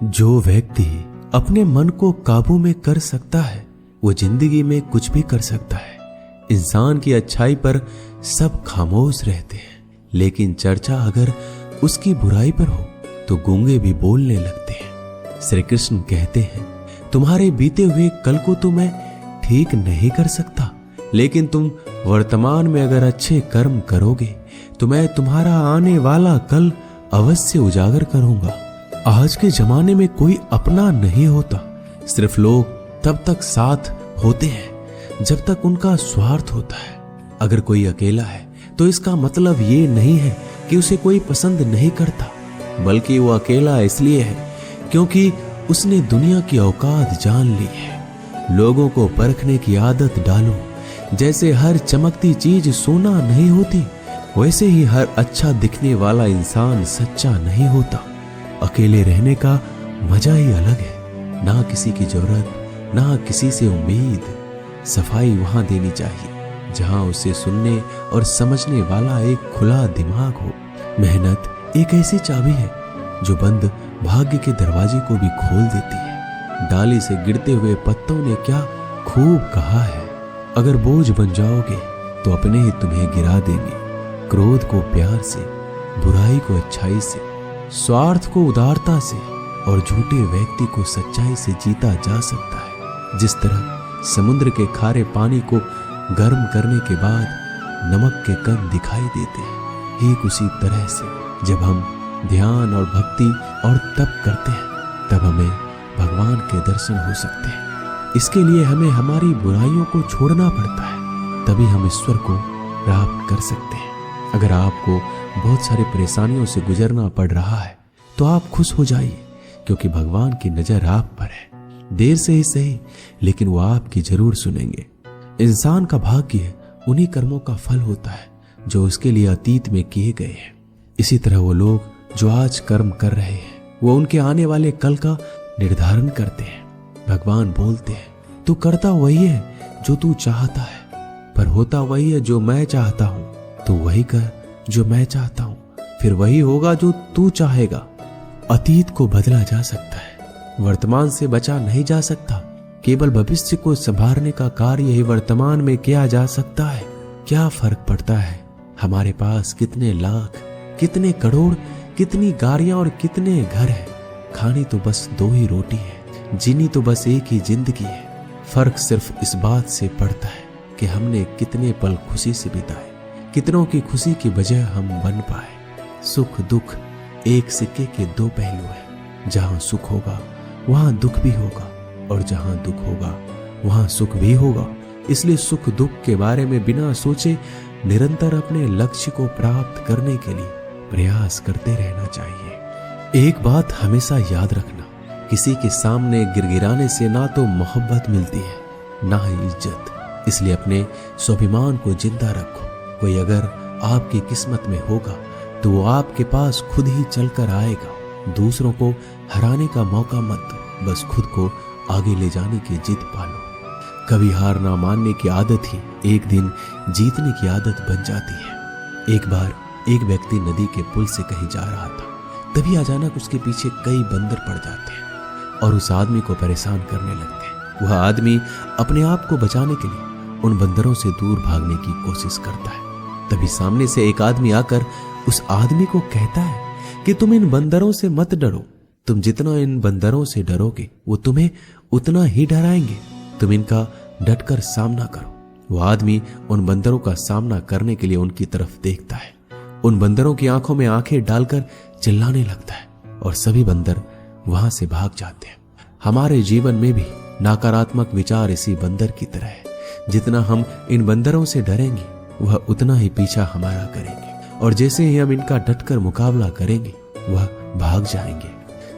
जो व्यक्ति अपने मन को काबू में कर सकता है वो जिंदगी में कुछ भी कर सकता है। इंसान की अच्छाई पर सब खामोश रहते हैं, लेकिन चर्चा अगर उसकी बुराई पर हो तो गूंगे भी बोलने लगते हैं। श्री कृष्ण कहते हैं, तुम्हारे बीते हुए कल को तो मैं ठीक नहीं कर सकता, लेकिन तुम वर्तमान में अगर अच्छे कर्म करोगे तो मैं तुम्हारा आने वाला कल अवश्य उजागर करूंगा। आज के जमाने में कोई अपना नहीं होता, सिर्फ लोग तब तक साथ होते हैं जब तक उनका स्वार्थ होता है। अगर कोई अकेला है तो इसका मतलब ये नहीं है कि उसे कोई पसंद नहीं करता, बल्कि वो अकेला इसलिए है क्योंकि उसने दुनिया की औकात जान ली है। लोगों को परखने की आदत डालो। जैसे हर चमकती चीज सोना नहीं होती, वैसे ही हर अच्छा दिखने वाला इंसान सच्चा नहीं होता। अकेले रहने का मजा ही अलग है। ना किसी की जरूरत, ना किसी से उम्मीद। सफाई वहां देनी चाहिए जहां उसे सुनने और समझने वाला एक खुला दिमाग हो। मेहनत एक ऐसी चाबी है जो बंद भाग्य के दरवाजे को भी खोल देती है। डाली से गिरते हुए पत्तों ने क्या खूब कहा है, अगर बोझ बन जाओगे तो अपने ही तुम्हें गिरा देंगे। क्रोध को प्यार से, बुराई को अच्छाई से, स्वार्थ को उदारता से और झूठे व्यक्ति को सच्चाई से जीता जा सकता है। जिस तरह समुद्र के खारे पानी को गर्म करने के बाद नमक के कण दिखाई देते हैं, ठीक उसी तरह से जब हम ध्यान और भक्ति और तप करते हैं तब हमें भगवान के दर्शन हो सकते हैं। इसके लिए हमें हमारी बुराइयों को छोड़ना पड़ता है, तभी हम ईश्वर को प्राप्त कर सकते हैं। अगर आपको बहुत सारी परेशानियों से गुजरना पड़ रहा है तो आप खुश हो जाइए, क्योंकि भगवान की नजर आप पर है। देर से ही सही, लेकिन वो आपकी जरूर सुनेंगे। इंसान का भाग्य उन्हीं कर्मों का फल होता है जो उसके लिए अतीत में किए गए हैं। इसी तरह वो लोग जो आज कर्म कर रहे हैं वो उनके आने वाले कल का निर्धारण करते हैं। भगवान बोलते हैं, तू करता वही है जो तू चाहता है, पर होता वही है जो मैं चाहता हूं। तू वही कर जो मैं चाहता हूं, फिर वही होगा जो तू चाहेगा। अतीत को बदला जा सकता है, वर्तमान से बचा नहीं जा सकता। केवल भविष्य को संभालने का कार्य ही वर्तमान में किया जा सकता है। क्या फर्क पड़ता है हमारे पास कितने लाख, कितने करोड़, कितनी गाड़ियां और कितने घर हैं। खानी तो बस 2 ही रोटी है, जीनी तो बस एक ही जिंदगी है। फर्क सिर्फ इस बात से पड़ता है कि हमने कितने पल खुशी से बिताए, कितनों की खुशी की वजह हम बन पाए। सुख दुख एक सिक्के के 2 पहलू हैं। जहां सुख होगा वहां दुख भी होगा, और जहां दुख होगा वहां सुख भी होगा। इसलिए सुख दुख के बारे में बिना सोचे निरंतर अपने लक्ष्य को प्राप्त करने के लिए प्रयास करते रहना चाहिए। एक बात हमेशा याद रखना, किसी के सामने गिड़गिड़ाने से ना तो मोहब्बत मिलती है ना ही इज्जत। इसलिए अपने स्वाभिमान को जिंदा रखो। कोई अगर आपकी किस्मत में होगा तो वो आपके पास खुद ही चलकर आएगा। दूसरों को हराने का मौका मत दो, बस खुद को आगे ले जाने की जिद पालो। कभी हार ना मानने की आदत ही एक दिन जीतने की आदत बन जाती है। एक बार एक व्यक्ति नदी के पुल से कहीं जा रहा था, तभी अचानक उसके पीछे कई बंदर पड़ जाते हैं और उस आदमी को परेशान करने लगते हैं। वह आदमी अपने आप को बचाने के लिए उन बंदरों से दूर भागने की कोशिश करता है। तभी सामने से एक आदमी आकर उस आदमी को कहता है कि तुम इन बंदरों से मत डरो, तुम जितना इन बंदरों से डरोगे वो तुम्हें उतना ही डराएंगे। तुम इनका डटकर सामना करो। वो आदमी उन बंदरों का सामना करने के लिए उनकी तरफ देखता है, उन बंदरों की आंखों में आंखें डालकर चिल्लाने लगता है और सभी बंदर वहां से भाग जाते हैं। हमारे जीवन में भी नकारात्मक विचार इसी बंदर की तरह है। जितना हम इन बंदरों से डरेंगे वह उतना ही पीछा हमारा करेंगे, और जैसे ही हम इनका डटकर मुकाबला करेंगे वह भाग जाएंगे।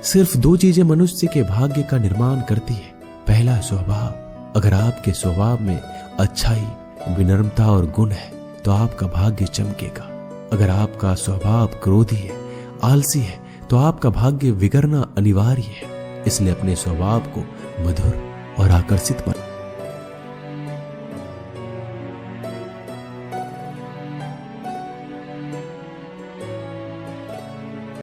सिर्फ 2 चीजें मनुष्य के भाग्य का निर्माण करती है। पहला स्वभाव। अगर आपके स्वभाव में अच्छाई, विनम्रता और गुण है तो आपका भाग्य चमकेगा। अगर आपका स्वभाव क्रोधी है, आलसी है, तो आपका भाग्य बिगड़ना अनिवार्य है। इसलिए अपने स्वभाव को मधुर और आकर्षित बनाएं।